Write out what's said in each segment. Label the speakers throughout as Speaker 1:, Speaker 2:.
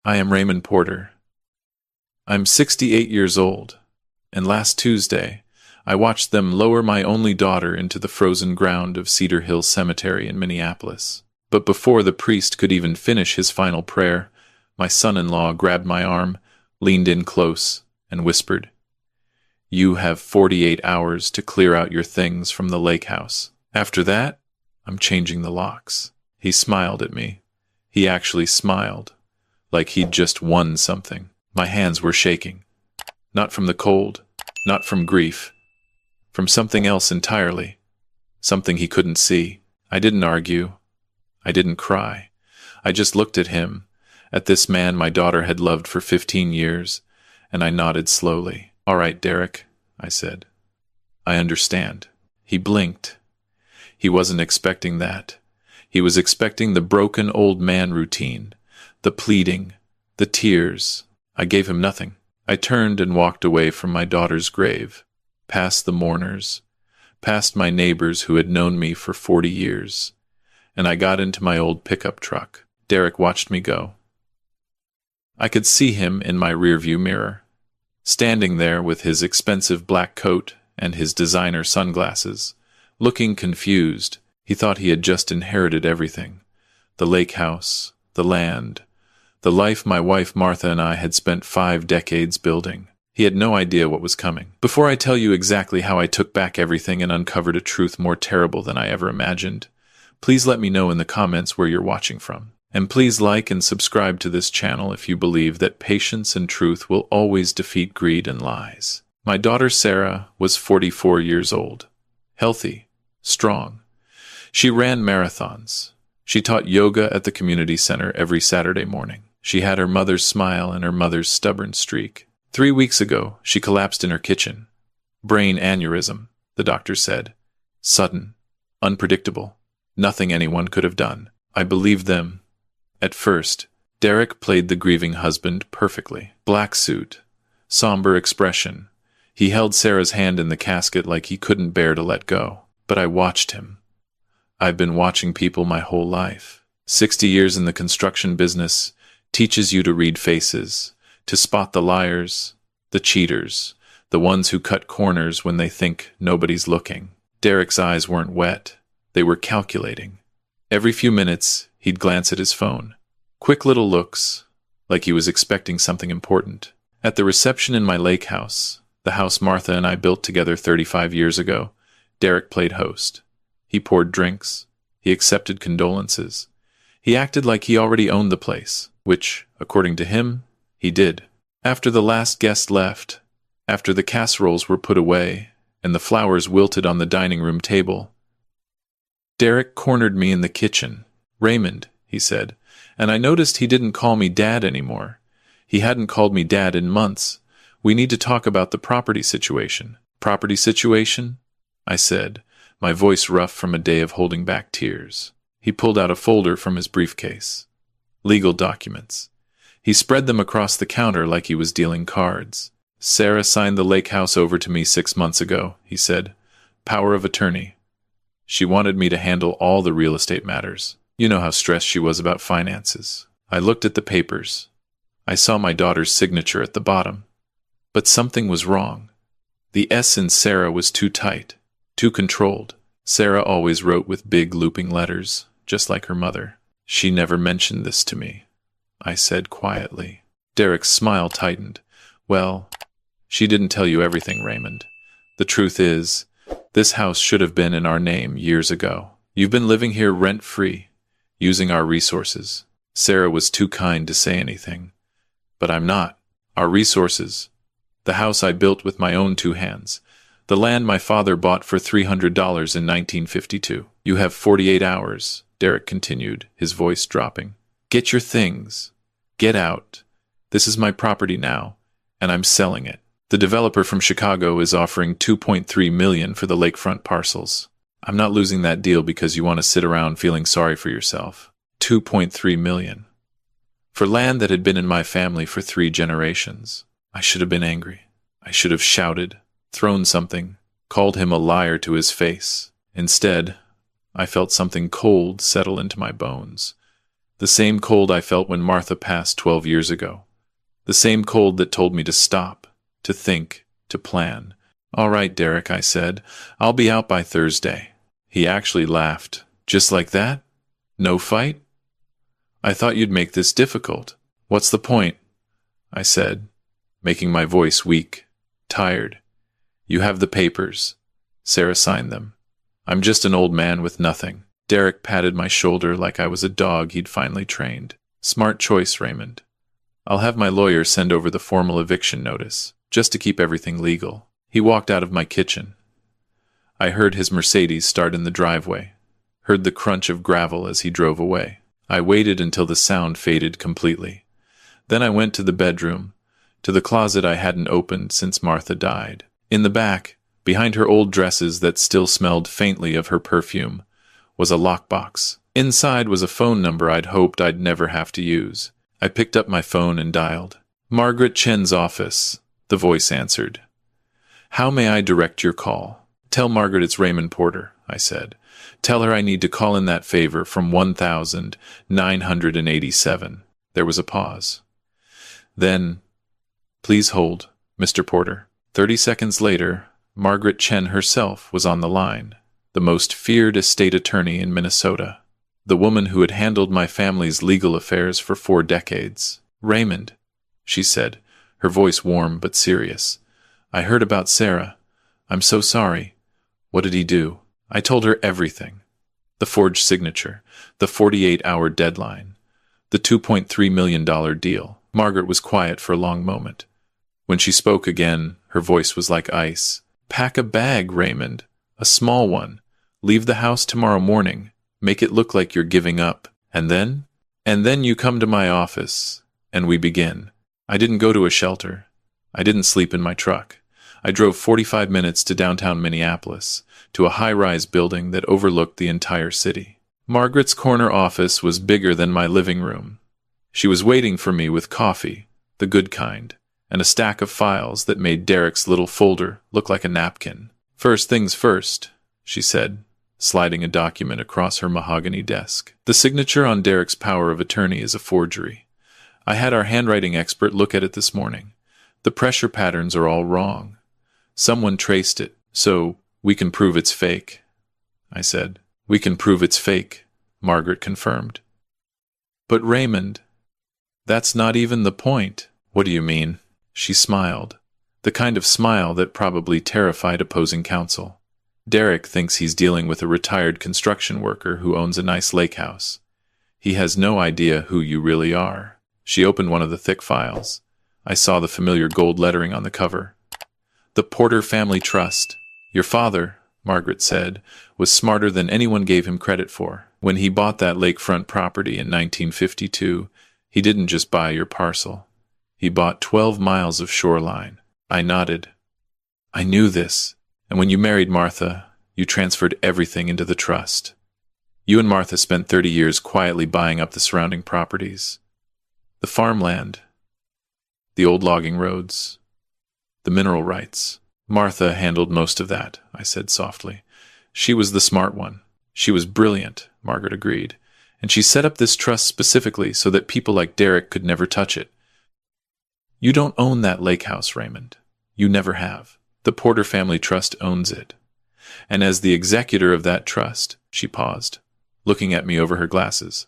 Speaker 1: I am Raymond Porter. I'm 68 years old, and last Tuesday, I watched them lower my only daughter into the frozen ground of Cedar Hill Cemetery in Minneapolis. But before the priest could even finish his final prayer, my son-in-law grabbed my arm, leaned in close, and whispered, "You have 48 hours to clear out your things from the lakehouse. After that, I'm changing the locks." He smiled at me. He actually smiled, like he'd just won something. My hands were shaking. Not from the cold, not from grief, from something else entirely. Something he couldn't see. I didn't argue. I didn't cry. I just looked at him, at this man my daughter had loved for 15 years, and I nodded slowly. "All right, Derek," I said. "I understand." He blinked. He wasn't expecting that. He was expecting the broken old man routine, the pleading, the tears. I gave him nothing. I turned and walked away from my daughter's grave, past the mourners, past my neighbors who had known me for 40 years, and I got into my old pickup truck. Derek watched me go. I could see him in my rearview mirror, standing there with his expensive black coat and his designer sunglasses, looking confused. He thought he had just inherited everything: the lake house, the land, the life my wife Martha and I had spent 5 decades building. He had no idea what was coming. Before I tell you exactly how I took back everything and uncovered a truth more terrible than I ever imagined, please let me know in the comments where you're watching from. And please like and subscribe to this channel if you believe that patience and truth will always defeat greed and lies. My daughter Sarah was 44 years old, healthy, strong. She ran marathons. She taught yoga at the community center every Saturday morning. She had her mother's smile and her mother's stubborn streak. 3 weeks ago, she collapsed in her kitchen. Brain aneurysm, the doctor said. Sudden, unpredictable, nothing anyone could have done. I believed them. At first, Derek played the grieving husband perfectly. Black suit, somber expression. He held Sarah's hand in the casket like he couldn't bear to let go. But I watched him. I've been watching people my whole life. 60 years in the construction business teaches you to read faces, to spot the liars, the cheaters, the ones who cut corners when they think nobody's looking. Derek's eyes weren't wet. They were calculating. Every few minutes, he'd glance at his phone. Quick little looks, like he was expecting something important. At the reception in my lake house, the house Martha and I built together 35 years ago, Derek played host. He poured drinks. He accepted condolences. He acted like he already owned the place, which, according to him, he did. After the last guest left, after the casseroles were put away and the flowers wilted on the dining room table, Derek cornered me in the kitchen. "Raymond," he said, and I noticed he didn't call me Dad anymore. He hadn't called me Dad in months. "We need to talk about the property situation." "Property situation?" I said, my voice rough from a day of holding back tears. He pulled out a folder from his briefcase. Legal documents. He spread them across the counter like he was dealing cards. "Sarah signed the lake house over to me 6 months ago," he said. "Power of attorney. She wanted me to handle all the real estate matters. You know how stressed she was about finances." I looked at the papers. I saw my daughter's signature at the bottom. But something was wrong. The S in Sarah was too tight, too controlled. Sarah always wrote with big looping letters, just like her mother. "She never mentioned this to me," I said quietly. Derek's smile tightened. "Well, she didn't tell you everything, Raymond. The truth is, this house should have been in our name years ago. You've been living here rent-free, using our resources. Sarah was too kind to say anything. But I'm not. Our resources. The house I built with my own 2 hands. The land my father bought for $300 in 1952. You have 48 hours, Derek continued, his voice dropping. Get your things. Get out. This is my property now, and I'm selling it. The developer from Chicago is offering $2.3 million for the lakefront parcels. I'm not losing that deal because you want to sit around feeling sorry for yourself. $2.3 million. For land that had been in my family for 3 generations. I should have been angry. I should have shouted, thrown something, called him a liar to his face. Instead, I felt something cold settle into my bones. The same cold I felt when Martha passed 12 years ago. The same cold that told me to stop, to think, to plan. "All right, Derek," I said. "I'll be out by Thursday." He actually laughed. "Just like that? No fight? I thought you'd make this difficult." "What's the point?" I said, making my voice weak, tired. "You have the papers. Sarah signed them. I'm just an old man with nothing." Derek patted my shoulder like I was a dog he'd finally trained. "Smart choice, Raymond. I'll have my lawyer send over the formal eviction notice, just to keep everything legal." He walked out of my kitchen. I heard his Mercedes start in the driveway, heard the crunch of gravel as he drove away. I waited until the sound faded completely. Then I went to the bedroom, to the closet I hadn't opened since Martha died. In the back, behind her old dresses that still smelled faintly of her perfume, was a lockbox. Inside was a phone number I'd hoped I'd never have to use. I picked up my phone and dialed. "Margaret Chen's office," the voice answered. "How may I direct your call?" "Tell Margaret it's Raymond Porter," I said. "Tell her I need to call in that favor from 1987. There was a pause. Then, "Please hold, Mr. Porter." 30 seconds later, Margaret Chen herself was on the line, the most feared estate attorney in Minnesota, the woman who had handled my family's legal affairs for 4 decades. "Raymond," she said, her voice warm but serious. "I heard about Sarah. I'm so sorry. What did he do?" I told her everything. The forged signature, the 48-hour deadline, the $2.3 million deal. Margaret was quiet for a long moment. When she spoke again, her voice was like ice. "Pack a bag, Raymond. A small one. Leave the house tomorrow morning. Make it look like you're giving up. And then you come to my office, and we begin." I didn't go to a shelter. I didn't sleep in my truck. I drove 45 minutes to downtown Minneapolis, to a high-rise building that overlooked the entire city. Margaret's corner office was bigger than my living room. She was waiting for me with coffee, the good kind, and a stack of files that made Derek's little folder look like a napkin. "First things first," she said, sliding a document across her mahogany desk. "The signature on Derek's power of attorney is a forgery. I had our handwriting expert look at it this morning. The pressure patterns are all wrong. Someone traced it, so we can prove it's fake," I said. "We can prove it's fake," Margaret confirmed. "But Raymond, that's not even the point." "What do you mean?" She smiled, the kind of smile that probably terrified opposing counsel. "Derek thinks he's dealing with a retired construction worker who owns a nice lakehouse. He has no idea who you really are." She opened one of the thick files. I saw the familiar gold lettering on the cover. "The Porter Family Trust. Your father," Margaret said, "was smarter than anyone gave him credit for. When he bought that lakefront property in 1952, he didn't just buy your parcel. He bought 12 miles of shoreline." I nodded. "I knew this. And when you married Martha, you transferred everything into the trust. You and Martha spent 30 years quietly buying up the surrounding properties. The farmland, the old logging roads, the mineral rights. Martha handled most of that," I said softly. "She was the smart one. She was brilliant," Margaret agreed. "And she set up this trust specifically so that people like Derek could never touch it. You don't own that lake house, Raymond. You never have. The Porter Family Trust owns it. And as the executor of that trust," she paused, looking at me over her glasses,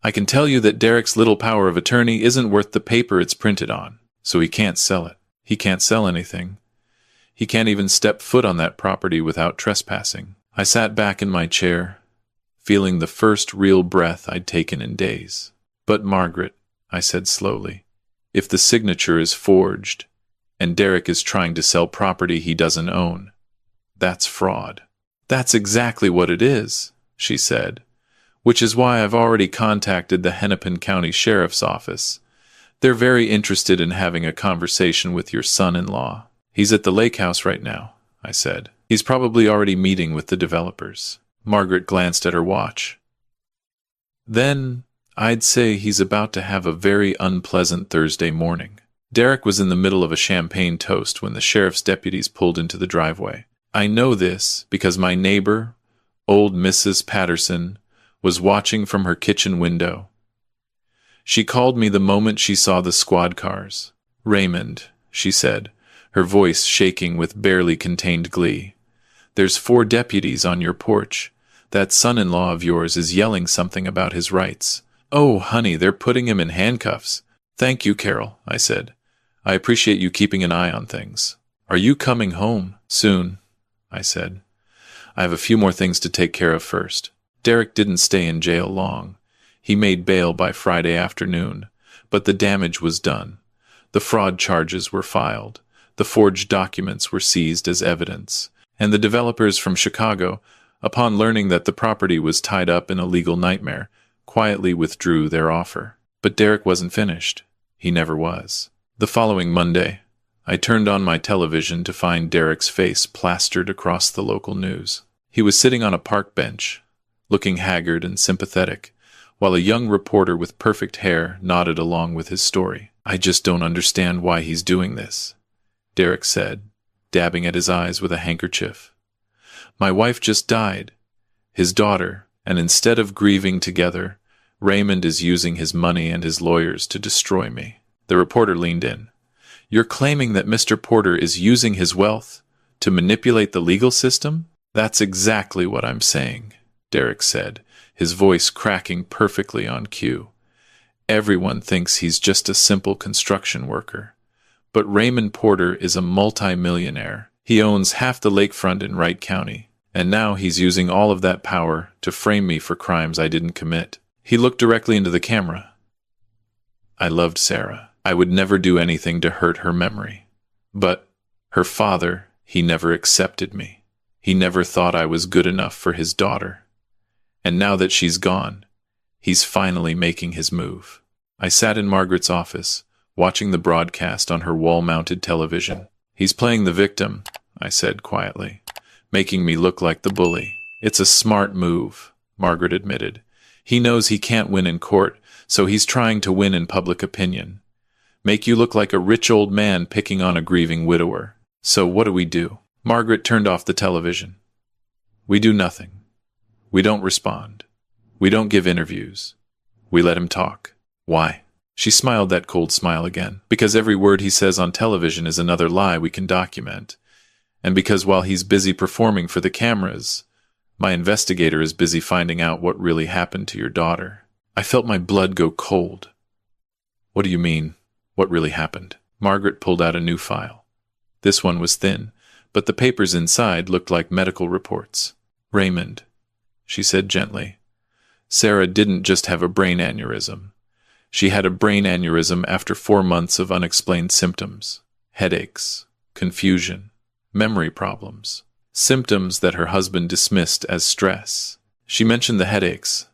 Speaker 1: "I can tell you that Derek's little power of attorney isn't worth the paper it's printed on, so he can't sell it. He can't sell anything. He can't even step foot on that property without trespassing." I sat back in my chair, feeling the first real breath I'd taken in days. "But Margaret," I said slowly, "if the signature is forged, and Derek is trying to sell property he doesn't own, that's fraud." "That's exactly what it is," she said, "which is why I've already contacted the Hennepin County Sheriff's Office. They're very interested in having a conversation with your son-in-law. He's at the lake house right now," I said. "He's probably already meeting with the developers." Margaret glanced at her watch. "Then I'd say he's about to have a very unpleasant Thursday morning." Derek was in the middle of a champagne toast when the sheriff's deputies pulled into the driveway. I know this because my neighbor, old Mrs. Patterson, was watching from her kitchen window. She called me the moment she saw the squad cars. Raymond, she said, her voice shaking with barely contained glee. There's 4 deputies on your porch. That son-in-law of yours is yelling something about his rights. Oh, honey, they're putting him in handcuffs. Thank you, Carol, I said. I appreciate you keeping an eye on things. Are you coming home? Soon, I said. I have a few more things to take care of first. Derek didn't stay in jail long. He made bail by Friday afternoon, but the damage was done. The fraud charges were filed. The forged documents were seized as evidence. And the developers from Chicago, upon learning that the property was tied up in a legal nightmare, quietly withdrew their offer. But Derek wasn't finished. He never was. The following Monday, I turned on my television to find Derek's face plastered across the local news. He was sitting on a park bench, looking haggard and sympathetic, while a young reporter with perfect hair nodded along with his story. I just don't understand why he's doing this, Derek said, dabbing at his eyes with a handkerchief. My wife just died, his daughter, and instead of grieving together, Raymond is using his money and his lawyers to destroy me. The reporter leaned in. You're claiming that Mr. Porter is using his wealth to manipulate the legal system? That's exactly what I'm saying, Derek said, his voice cracking perfectly on cue. Everyone thinks he's just a simple construction worker. But Raymond Porter is a multi-millionaire. He owns half the lakefront in Wright County, and now he's using all of that power to frame me for crimes I didn't commit. He looked directly into the camera. I loved Sarah. I would never do anything to hurt her memory. But her father, he never accepted me. He never thought I was good enough for his daughter. And now that she's gone, he's finally making his move. I sat in Margaret's office, watching the broadcast on her wall-mounted television. He's playing the victim, I said quietly, making me look like the bully. It's a smart move, Margaret admitted. He knows he can't win in court, so he's trying to win in public opinion. Make you look like a rich old man picking on a grieving widower. So what do? Margaret turned off the television. We do nothing. We don't respond. We don't give interviews. We let him talk. Why? She smiled that cold smile again. Because every word he says on television is another lie we can document. And because while he's busy performing for the cameras, my investigator is busy finding out what really happened to your daughter. I felt my blood go cold. What do you mean, what really happened? Margaret pulled out a new file. This one was thin, but the papers inside looked like medical reports. Raymond, she said gently, Sarah didn't just have a brain aneurysm. She had a brain aneurysm after 4 months of unexplained symptoms. Headaches, confusion, memory problems. Symptoms that her husband dismissed as stress. She mentioned the headaches,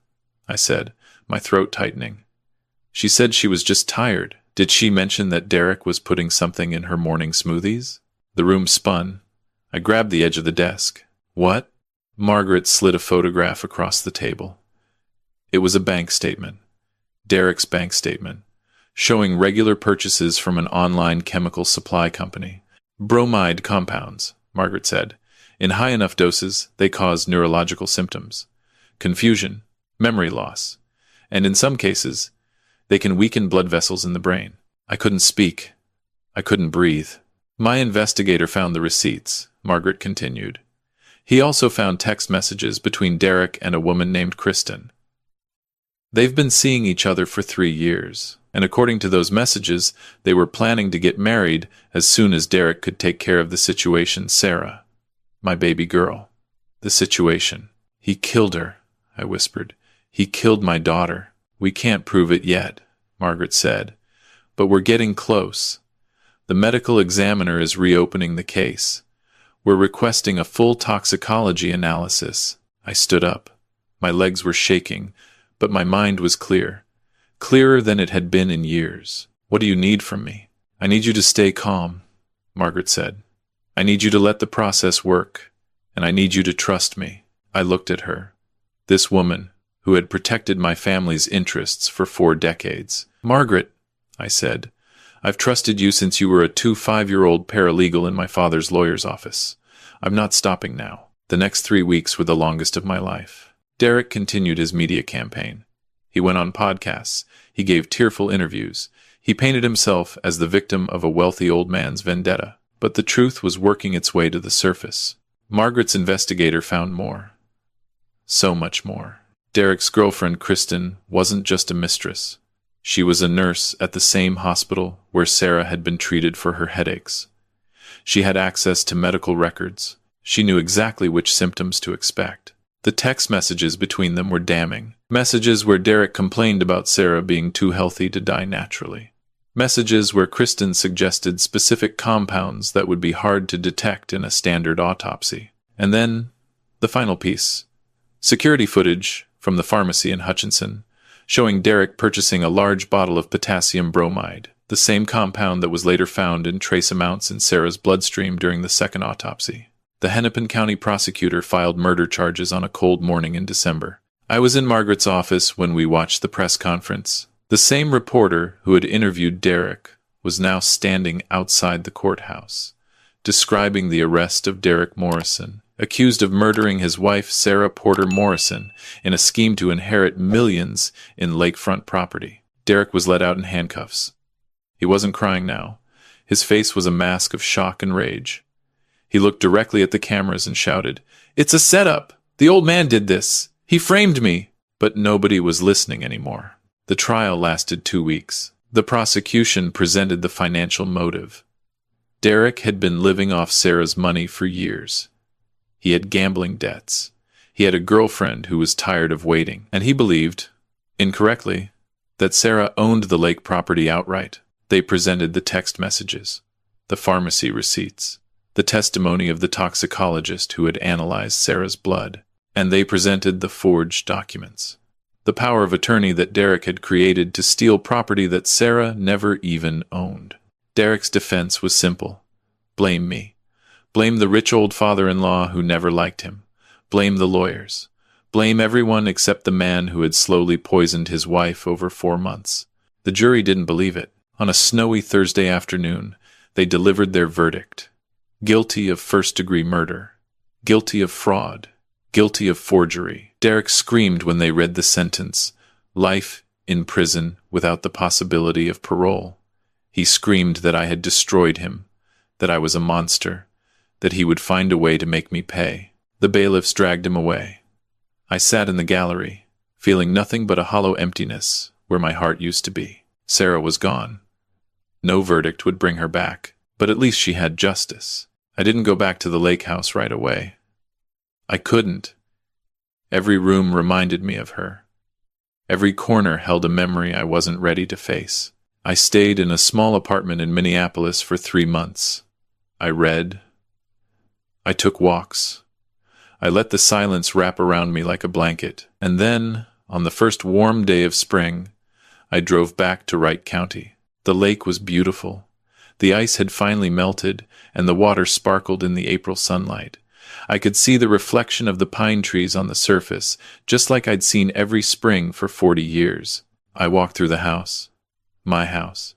Speaker 1: I said, my throat tightening. She said she was just tired. Did she mention that Derek was putting something in her morning smoothies? The room spun. I grabbed the edge of the desk. What? Margaret slid a photograph across the table. It was a bank statement. Derek's bank statement, showing regular purchases from an online chemical supply company. Bromide compounds, Margaret said. In high enough doses, they cause neurological symptoms, confusion, memory loss, and in some cases, they can weaken blood vessels in the brain. I couldn't speak. I couldn't breathe. My investigator found the receipts, Margaret continued. He also found text messages between Derek and a woman named Kristen. They've been seeing each other for 3 years, and according to those messages, they were planning to get married as soon as Derek could take care of the situation. Sarah, my baby girl. The situation. He killed her, I whispered. He killed my daughter. We can't prove it yet, Margaret said, but we're getting close. The medical examiner is reopening the case. We're requesting a full toxicology analysis. I stood up. My legs were shaking, but my mind was clear. Clearer than it had been in years. What do you need from me? I need you to stay calm, Margaret said. I need you to let the process work, and I need you to trust me. I looked at her. This woman, who had protected my family's interests for 4 decades. Margaret, I said, I've trusted you since you were a 5-year-old paralegal in my father's lawyer's office. I'm not stopping now. The next 3 weeks were the longest of my life. Derek continued his media campaign. He went on podcasts. He He gave tearful interviews. He painted himself as the victim of a wealthy old man's vendetta. But the truth was working its way to the surface. Margaret's investigator found more. So much more. Derek's girlfriend, Kristen, wasn't just a mistress. She was a nurse at the same hospital where Sarah had been treated for her headaches. She had access to medical records. She knew exactly which symptoms to expect. The text messages between them were damning. Messages where Derek complained about Sarah being too healthy to die naturally. Messages where Kristen suggested specific compounds that would be hard to detect in a standard autopsy. And then, the final piece. Security footage from the pharmacy in Hutchinson, showing Derek purchasing a large bottle of potassium bromide, the same compound that was later found in trace amounts in Sarah's bloodstream during the second autopsy. The Hennepin County prosecutor filed murder charges on a cold morning in December. I was in Margaret's office when we watched the press conference. The same reporter who had interviewed Derek was now standing outside the courthouse, describing the arrest of Derek Morrison, accused of murdering his wife Sarah Porter Morrison in a scheme to inherit millions in lakefront property. Derek was let out in handcuffs. He wasn't crying now. His face was a mask of shock and rage. He looked directly at the cameras and shouted, "It's a setup! The old man did this! He framed me!" But nobody was listening anymore. The trial lasted 2 weeks. The prosecution presented the financial motive. Derek had been living off Sarah's money for years. He had gambling debts. He had a girlfriend who was tired of waiting, and he believed, incorrectly, that Sarah owned the lake property outright. They presented the text messages, the pharmacy receipts, the testimony of the toxicologist who had analyzed Sarah's blood, and they presented the forged documents. The power of attorney that Derek had created to steal property that Sarah never even owned. Derek's defense was simple. Blame me. Blame the rich old father-in-law who never liked him. Blame the lawyers. Blame everyone except the man who had slowly poisoned his wife over 4 months. The jury didn't believe it. On a snowy Thursday afternoon, they delivered their verdict. Guilty of first-degree murder. Guilty of fraud. Guilty of forgery. Derek screamed when they read the sentence. Life in prison without the possibility of parole. He screamed that I had destroyed him, that I was a monster, that he would find a way to make me pay. The bailiffs dragged him away. I sat in the gallery, feeling nothing but a hollow emptiness where my heart used to be. Sarah was gone. No verdict would bring her back, but at least she had justice. I didn't go back to the lakehouse right away. I couldn't. Every room reminded me of her. Every corner held a memory I wasn't ready to face. I stayed in a small apartment in Minneapolis for 3 months. I read. I took walks. I let the silence wrap around me like a blanket. And then, on the first warm day of spring, I drove back to Wright County. The lake was beautiful. The ice had finally melted, and the water sparkled in the April sunlight. I could see the reflection of the pine trees on the surface, just like I'd seen every spring for 40 years. I walked through the house. My house.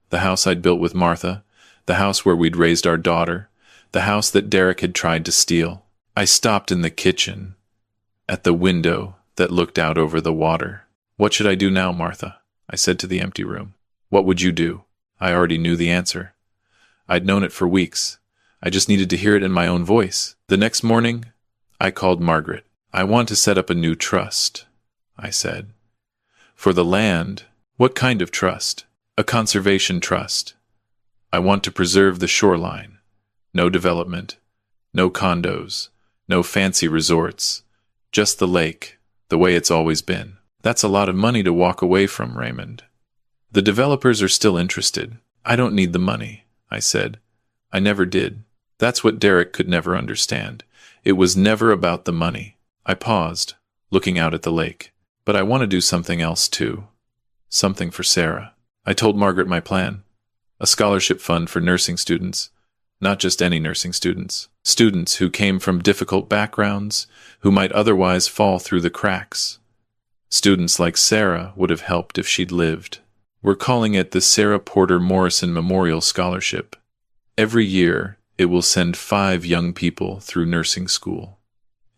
Speaker 1: The house I'd built with Martha. The house where we'd raised our daughter. The house that Derek had tried to steal. I stopped in the kitchen, at the window that looked out over the water. "What should I do now, Martha?" I said to the empty room. "What would you do?" I already knew the answer. I'd known it for weeks. I just needed to hear it in my own voice. The next morning, I called Margaret. "I want to set up a new trust," I said. "For the land." "What kind of trust?" "A conservation trust. I want to preserve the shoreline. No development, no condos, no fancy resorts, just the lake, the way it's always been." "That's a lot of money to walk away from, Raymond." "The developers are still interested. I don't need the money," I said. I never did. That's what Derek could never understand. It was never about the money. I paused, looking out at the lake. "But I want to do something else too. Something for Sarah." I told Margaret my plan. A scholarship fund for nursing students. Not just any nursing students. Students who came from difficult backgrounds, who might otherwise fall through the cracks. Students like Sarah would have helped if she'd lived. We're calling it the Sarah Porter Morrison Memorial Scholarship. Every year, it will send 5 young people through nursing school.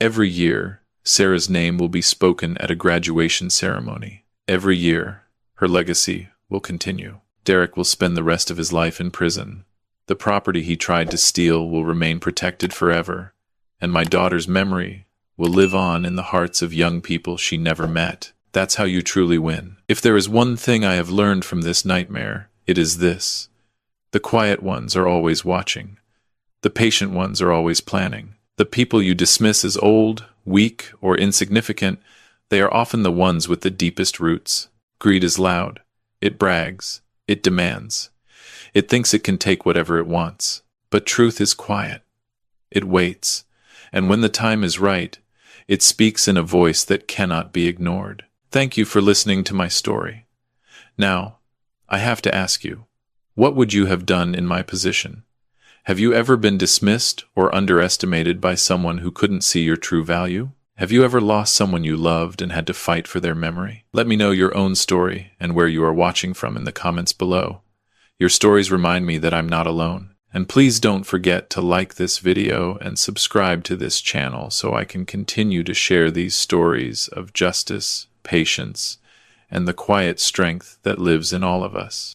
Speaker 1: Every year, Sarah's name will be spoken at a graduation ceremony. Every year, Her legacy will continue. Derek will spend the rest of his life in prison. The property he tried to steal will remain protected forever, and my daughter's memory will live on in the hearts of young people she never met. That's how you truly win. If there is one thing I have learned from this nightmare, it is this. The quiet ones are always watching. The patient ones are always planning. The people you dismiss as old, weak, or insignificant, they are often the ones with the deepest roots. Greed is loud. It brags. It demands. It thinks it can take whatever it wants. But truth is quiet. It waits. And when the time is right, it speaks in a voice that cannot be ignored. Thank you for listening to my story. Now, I have to ask you, what would you have done in my position? Have you ever been dismissed or underestimated by someone who couldn't see your true value? Have you ever lost someone you loved and had to fight for their memory? Let me know your own story and where you are watching from in the comments below. Your stories remind me that I'm not alone. And please don't forget to like this video and subscribe to this channel so I can continue to share these stories of justice, patience, and the quiet strength that lives in all of us.